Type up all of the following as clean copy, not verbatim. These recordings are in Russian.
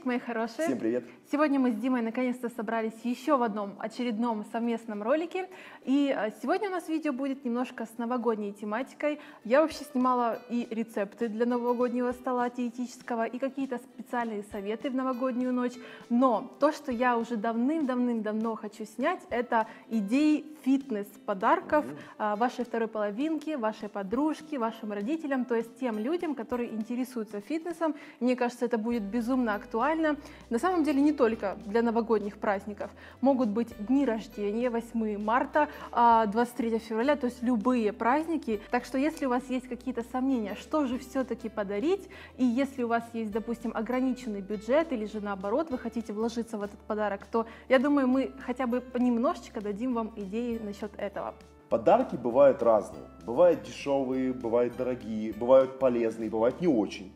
Приветик, мои хорошие! Всем привет! Сегодня мы с Димой наконец-то собрались еще в одном очередном совместном ролике. И сегодня у нас видео будет немножко с новогодней тематикой. Я вообще снимала и рецепты для новогоднего стола диетического, и какие-то специальные советы в новогоднюю ночь. Но то, что я уже давным-давно хочу снять, это идеи фитнес-подарков вашей второй половинке, вашей подружке, вашим родителям, то есть тем людям, которые интересуются фитнесом. Мне кажется, это будет безумно актуально. На самом деле не только для новогодних праздников. Могут быть дни рождения, 8 марта, 23 февраля, то есть любые праздники. Так что если у вас есть какие-то сомнения, что же все-таки подарить, и если у вас есть, допустим, ограниченный бюджет, или же наоборот, вы хотите вложиться в этот подарок, то я думаю, мы хотя бы понемножечко дадим вам идеи насчет этого. Подарки бывают разные. Бывают дешевые, бывают дорогие, бывают полезные, бывают не очень.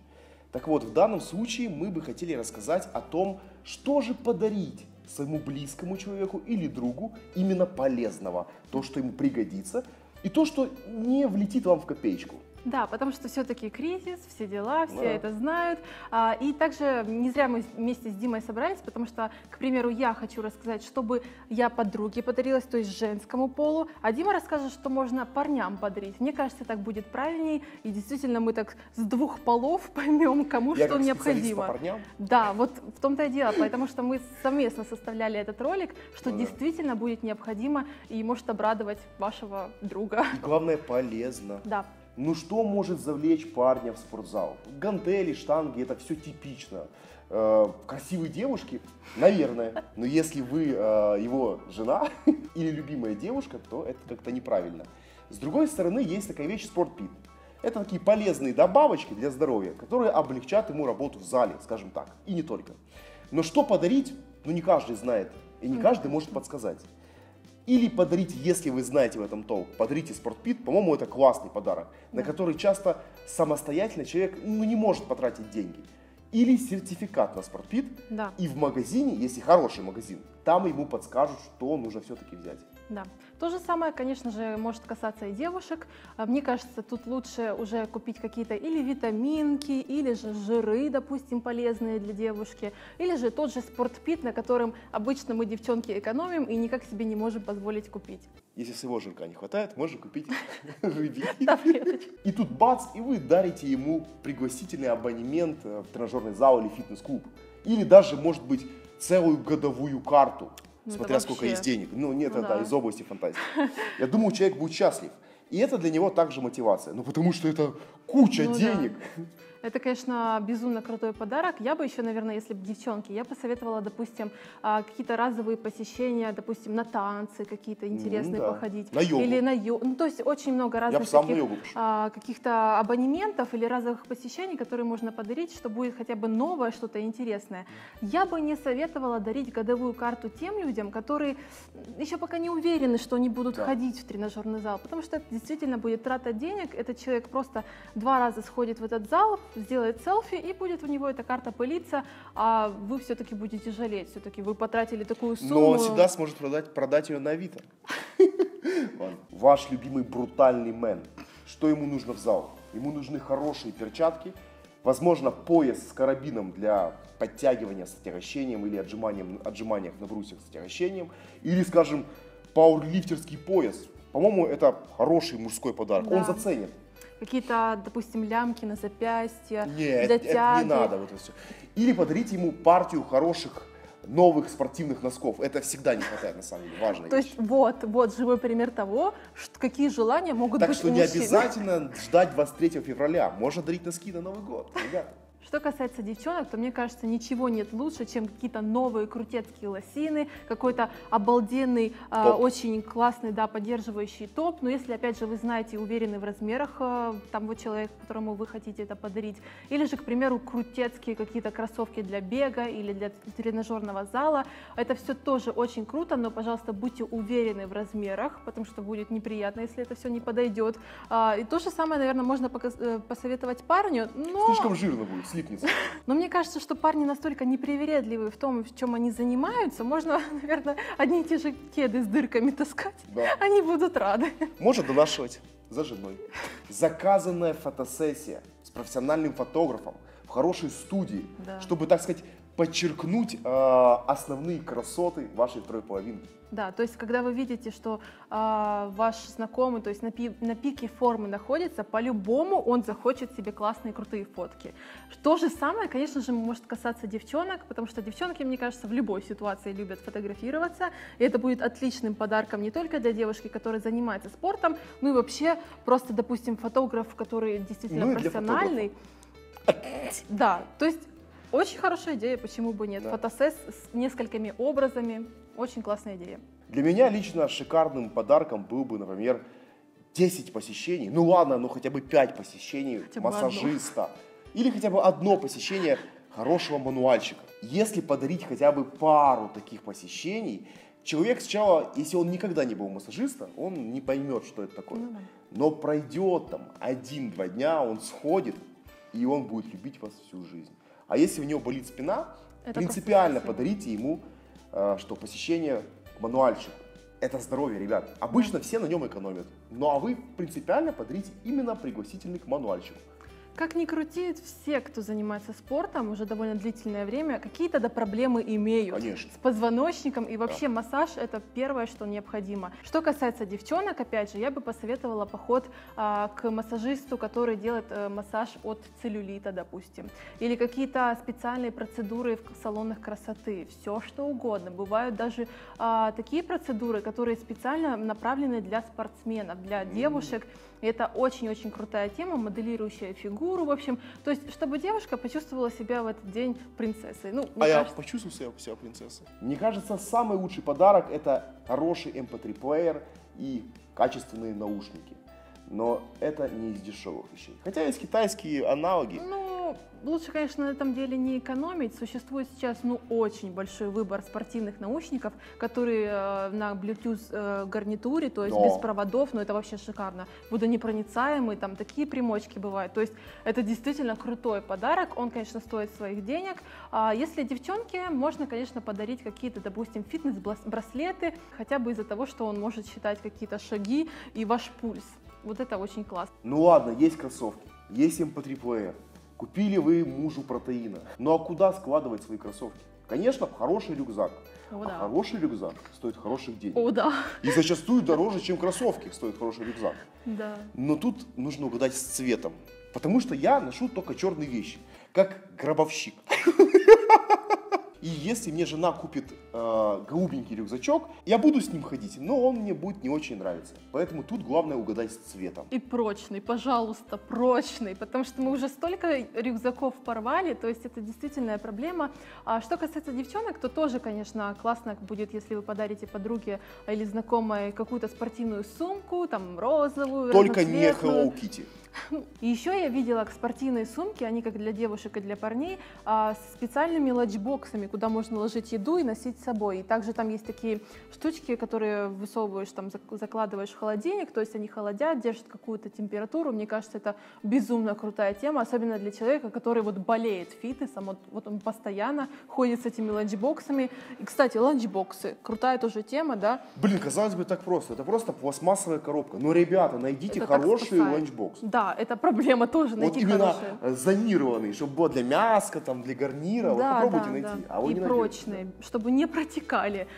Так вот, в данном случае мы бы хотели рассказать о том, что же подарить своему близкому человеку или другу именно полезного, то, что ему пригодится, и то, что не влетит вам в копеечку. Да, потому что все-таки кризис, все дела, все это знают. И также не зря мы вместе с Димой собрались, потому что, к примеру, я хочу рассказать, чтобы я подруге подарилась, то есть женскому полу, а Дима расскажет, что можно парням подарить. Мне кажется, так будет правильней, и действительно мы так с двух полов поймем, кому что необходимо. По парням? Да, вот в том-то и дело, потому что мы совместно составляли этот ролик, что действительно будет необходимо и может обрадовать вашего друга. И главное, полезно. Да. Ну что может завлечь парня в спортзал? Гантели, штанги, это все типично. Красивые девушки, наверное. Но если вы его жена или любимая девушка, то это как-то неправильно. С другой стороны, есть такая вещь спортпит. Это такие полезные добавочки для здоровья, которые облегчат ему работу в зале, скажем так, и не только. Но что подарить, ну не каждый знает, и не каждый может подсказать. Или подарите, если вы знаете в этом толк, подарите спортпит, по-моему, это классный подарок, на который часто самостоятельно человек не может потратить деньги. Или сертификат на спортпит, и в магазине, если хороший магазин, там ему подскажут, что нужно все-таки взять. Да. То же самое, конечно же, может касаться и девушек. Мне кажется, тут лучше уже купить какие-то или витаминки, или же жиры, допустим, полезные для девушки, или же тот же спортпит, на котором обычно мы, девчонки, экономим и никак себе не можем позволить купить. Если своего жирка не хватает, можно купить жирки. И тут бац, и вы дарите ему пригласительный абонемент в тренажерный зал или фитнес-клуб. Или даже, может быть, целую годовую карту. Смотря сколько есть денег. Ну нет, это из области фантастики. Я думаю, человек будет счастлив. И это для него также мотивация. Ну потому что это куча денег. Да. Это, конечно, безумно крутой подарок. Я бы еще, наверное, если бы девчонки, я посоветовала, допустим, какие-то разовые посещения, допустим, на танцы какие-то интересные походить. На йогу. Или на йогу. Ну, то есть очень много разных каких-то абонементов или разовых посещений, которые можно подарить, что будет хотя бы новое, что-то интересное. Я бы не советовала дарить годовую карту тем людям, которые еще пока не уверены, что они будут ходить в тренажерный зал, потому что это действительно будет трата денег. Этот человек просто 2 раза сходит в этот зал, сделает селфи, и будет у него эта карта пылиться, а вы все-таки будете жалеть. Все-таки вы потратили такую сумму. Но он всегда сможет продать ее на Авито. Ваш любимый брутальный мэн. Что ему нужно в зал? Ему нужны хорошие перчатки, возможно, пояс с карабином для подтягивания с отягощением или отжиманиях на брусьях с отягощением, или, скажем, пауэрлифтерский пояс. По-моему, это хороший мужской подарок. Он заценит. Какие-то, допустим, лямки на запястье, нет, для тяги. Это не надо вот это все. Или подарите ему партию хороших новых спортивных носков. Это всегда не хватает, на самом деле, важно. То есть вот живой пример того, какие желания могут быть у мужчин. Так что не обязательно ждать 23 февраля. Можно дарить носки на Новый год, ребята. Что касается девчонок, то мне кажется, ничего нет лучше, чем какие-то новые крутецкие лосины, какой-то обалденный, очень классный, поддерживающий топ. Но если, опять же, вы знаете и уверены в размерах того человека, которому вы хотите это подарить, или же, к примеру, крутецкие какие-то кроссовки для бега или для тренажерного зала, это все тоже очень круто, но, пожалуйста, будьте уверены в размерах, потому что будет неприятно, если это все не подойдет. И то же самое, наверное, можно посоветовать парню. Но... Слишком жирно будет, слипнется. Но мне кажется, что парни настолько непривередливые в том, в чем они занимаются, можно, наверное, одни и те же кеды с дырками таскать, они будут рады. Можно донашивать за женой. Заказанная фотосессия с профессиональным фотографом в хорошей студии, чтобы, так сказать, подчеркнуть основные красоты вашей второй половинки. Да, то есть, когда вы видите, что ваш знакомый, то есть на пике формы находится, по-любому он захочет себе классные, крутые фотки. То же самое, конечно же, может касаться девчонок, потому что девчонки, мне кажется, в любой ситуации любят фотографироваться, и это будет отличным подарком не только для девушки, которая занимается спортом, но и вообще просто, допустим, фотограф, который действительно профессиональный. Да, то есть очень хорошая идея, почему бы нет. Да. Фотосесс с несколькими образами. Очень классная идея. Для меня лично шикарным подарком был бы, например, 10 посещений, ну ладно, ну хотя бы 5 посещений хотя массажиста. Или хотя бы одно посещение хорошего мануальщика. Если подарить хотя бы пару таких посещений, человек сначала, если он никогда не был массажиста, он не поймет, что это такое. Но пройдет там 1-2 дня, он сходит, и он будет любить вас всю жизнь. А если у него болит спина, это принципиально подарите ему что посещение к мануальщику. Это здоровье, ребят. Обычно все на нем экономят. Ну а вы принципиально подарите именно пригласительный к мануальщику. Как ни крути, все, кто занимается спортом уже довольно длительное время, какие-то проблемы имеют. Конечно. С позвоночником. И вообще массаж – это первое, что необходимо. Что касается девчонок, опять же, я бы посоветовала поход к массажисту, который делает массаж от целлюлита, допустим. Или какие-то специальные процедуры в салонах красоты. Все, что угодно. Бывают даже такие процедуры, которые специально направлены для спортсменов, для девушек. И это очень-очень крутая тема, моделирующая фигуру, в общем. То есть, чтобы девушка почувствовала себя в этот день принцессой. Ну, я почувствовал себя принцессой. Мне кажется, самый лучший подарок – это хороший MP3-плеер и качественные наушники. Но это не из дешевых вещей. Хотя есть китайские аналоги. Ну, лучше, конечно, на этом деле не экономить. Существует сейчас, очень большой выбор спортивных наушников, которые на Bluetooth гарнитуре, то есть без проводов, но это вообще шикарно. Водонепроницаемые, там такие примочки бывают. То есть это действительно крутой подарок. Он, конечно, стоит своих денег. Если девчонке, можно, конечно, подарить какие-то, допустим, фитнес-браслеты, хотя бы из-за того, что он может считать какие-то шаги и ваш пульс. Вот это очень классно. Ну ладно, есть кроссовки, есть MP3-плеер. Купили вы мужу протеина. Ну а куда складывать свои кроссовки? Конечно, в хороший рюкзак. А хороший рюкзак стоит хороших денег. О, да. И зачастую дороже, чем кроссовки стоит хороший рюкзак. Да. Но тут нужно угадать с цветом. Потому что я ношу только черные вещи, как гробовщик. И если мне жена купит голубенький рюкзачок, я буду с ним ходить, но он мне будет не очень нравиться. Поэтому тут главное угадать с цветом. И прочный, пожалуйста, прочный, потому что мы уже столько рюкзаков порвали, то есть это действительно проблема. А что касается девчонок, то тоже, конечно, классно будет, если вы подарите подруге или знакомой какую-то спортивную сумку, там розовую, только не Hello Kitty. И еще я видела спортивные сумки, они как для девушек и для парней, с специальными ланчбоксами, куда можно ложить еду и носить с собой. И также там есть такие штучки, которые высовываешь, там закладываешь в холодильник, то есть они холодят, держат какую-то температуру. Мне кажется, это безумно крутая тема, особенно для человека, который вот болеет фитнесом, вот он постоянно ходит с этими ланчбоксами. И, кстати, ланчбоксы, крутая тоже тема, да? Блин, казалось бы, так просто. Это просто пластмассовая коробка. Но, ребята, найдите хороший ланчбокс. Да, это проблема тоже, найти именно хорошие. Зонированный, чтобы было для мяска, там, для гарнира. Да, вот попробуйте найти. Да. И прочные, чтобы не протекали.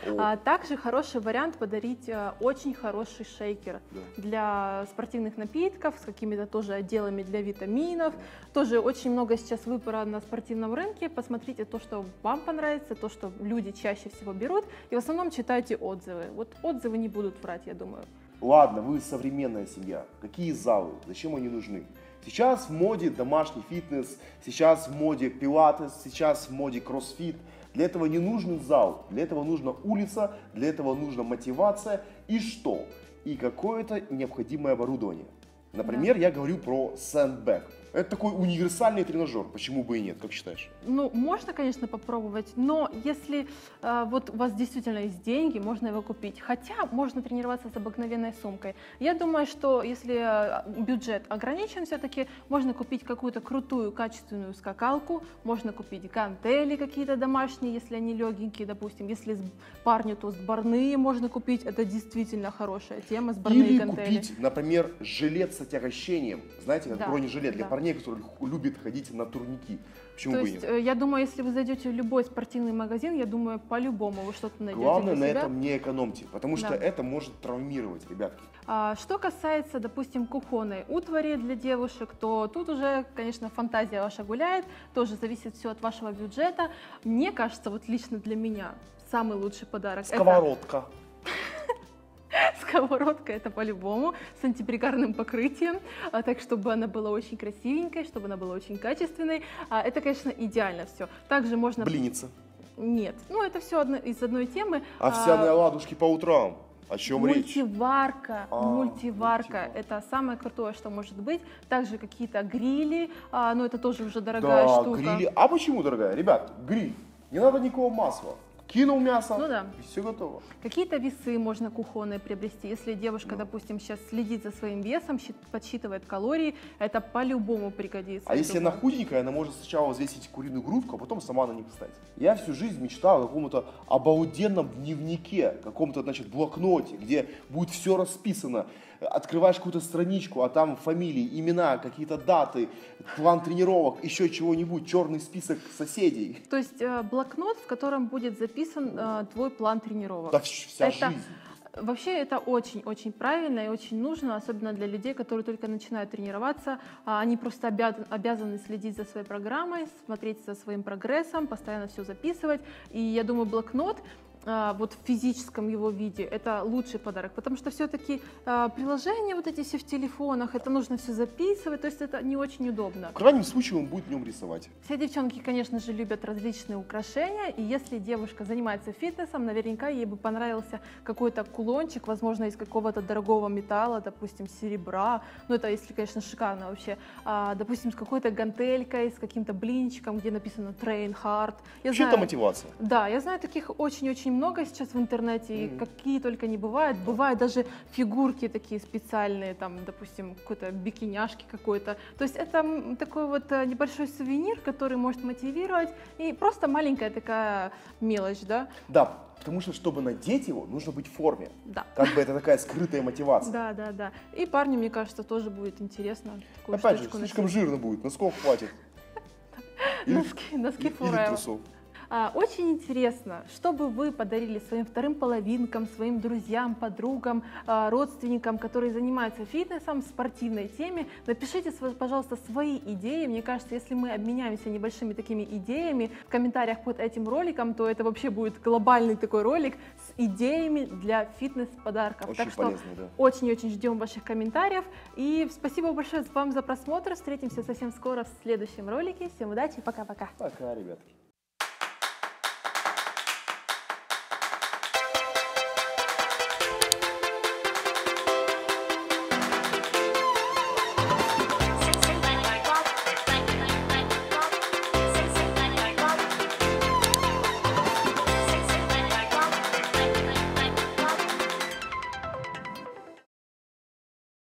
Также хороший вариант подарить очень хороший шейкер для спортивных напитков с какими-то тоже отделами для витаминов. Тоже очень много сейчас выбора на спортивном рынке. Посмотрите то, что вам понравится, то, что люди чаще всего берут. И в основном читайте отзывы. Вот отзывы не будут врать, я думаю. Ладно, вы современная семья. Какие залы? Зачем они нужны? Сейчас в моде домашний фитнес, сейчас в моде пилатес, сейчас в моде кроссфит. Для этого не нужен зал, для этого нужна улица, для этого нужна мотивация и что? И какое-то необходимое оборудование. Например, я говорю про Sandbag. Это такой универсальный тренажер, почему бы и нет, как считаешь? Ну, можно, конечно, попробовать, но если вот у вас действительно есть деньги, можно его купить. Хотя можно тренироваться с обыкновенной сумкой. Я думаю, что если бюджет ограничен все-таки, можно купить какую-то крутую, качественную скакалку, можно купить гантели какие-то домашние, если они легенькие, допустим. Если парню, то сборные можно купить. Это действительно хорошая тема, сборные или гантели. Или купить, например, жилет с отягощением. Знаете, как бронежилет для парней. парней, которые любят ходить на турники. Почему То бы и есть, нет? я думаю, если вы зайдете в любой спортивный магазин, я думаю, по-любому вы что-то найдете Главное для на себя. этом не экономьте, потому что Да. это может травмировать, ребятки. Что касается, допустим, кухонной утвари для девушек, то тут уже, конечно, фантазия ваша гуляет, тоже зависит все от вашего бюджета. Мне кажется, вот лично для меня самый лучший подарок Сковородка. это сковородка, это по-любому, с антипригарным покрытием, так, чтобы она была очень красивенькой, чтобы она была очень качественной. Это, конечно, идеально все. Также можно... Блинница. Нет, ну это все из одной темы. Овсяные оладушки по утрам. О чем речь? Мультиварка, мультиварка. это самое крутое, что может быть. Также какие-то грили, но это тоже уже дорогая Да, штука. грили. А почему дорогая? Ребят, гриль. Не надо никакого масла. Кинул мясо, Ну да. и все готово. Какие-то весы можно кухонные приобрести. Если девушка, допустим, сейчас следит за своим весом, подсчитывает калории, это по-любому пригодится. А я если думаю. она худенькая, она может сначала взвесить куриную грудку, а потом сама на них встать. Я всю жизнь мечтал о каком-то обалденном дневнике, каком-то, значит, блокноте, где будет все расписано. Открываешь какую-то страничку, а там фамилии, имена, какие-то даты, план тренировок, еще чего-нибудь, черный список соседей. То есть блокнот, в котором будет записан твой план тренировок. Да вся Это- жизнь. Вообще это очень-очень правильно и очень нужно, особенно для людей, которые только начинают тренироваться. Они просто обязаны следить за своей программой, смотреть за своим прогрессом, постоянно все записывать. И я думаю, блокнот вот в физическом его виде это лучший подарок, потому что все-таки приложения вот эти все в телефонах, это нужно все записывать, то есть это не очень удобно. В крайнем случае он будет в нем рисовать. Все девчонки, конечно же, любят различные украшения, и если девушка занимается фитнесом, наверняка ей бы понравился какой-то кулончик, возможно, из какого-то дорогого металла, допустим, серебра, ну это если, конечно, шикарно вообще, допустим, с какой-то гантелькой, с каким-то блинчиком, где написано Train Hard. Я Вообще это знаю- мотивация. Да, я знаю таких очень-очень много сейчас в интернете, и какие только не бывают. Бывают даже фигурки такие специальные, там, допустим, какой-то бикиняшки какой-то. То есть это такой вот небольшой сувенир, который может мотивировать, и просто маленькая такая мелочь, да? Да, потому что, чтобы надеть его, нужно быть в форме. Да. Как бы это такая скрытая мотивация. Да, да, да. И парню, мне кажется, тоже будет интересно такую Опять же, штучку слишком носить. жирно будет, носков хватит. Носки Или Forever. трусов. Очень интересно, что бы вы подарили своим вторым половинкам, своим друзьям, подругам, родственникам, которые занимаются фитнесом, в спортивной теме. Напишите, пожалуйста, свои идеи. Мне кажется, если мы обменяемся небольшими такими идеями в комментариях под этим роликом, то это вообще будет глобальный такой ролик с идеями для фитнес-подарков. Очень Так что полезно, да. очень-очень ждем ваших комментариев. И спасибо большое вам за просмотр. Встретимся совсем скоро в следующем ролике. Всем удачи, пока-пока. Пока, ребятки.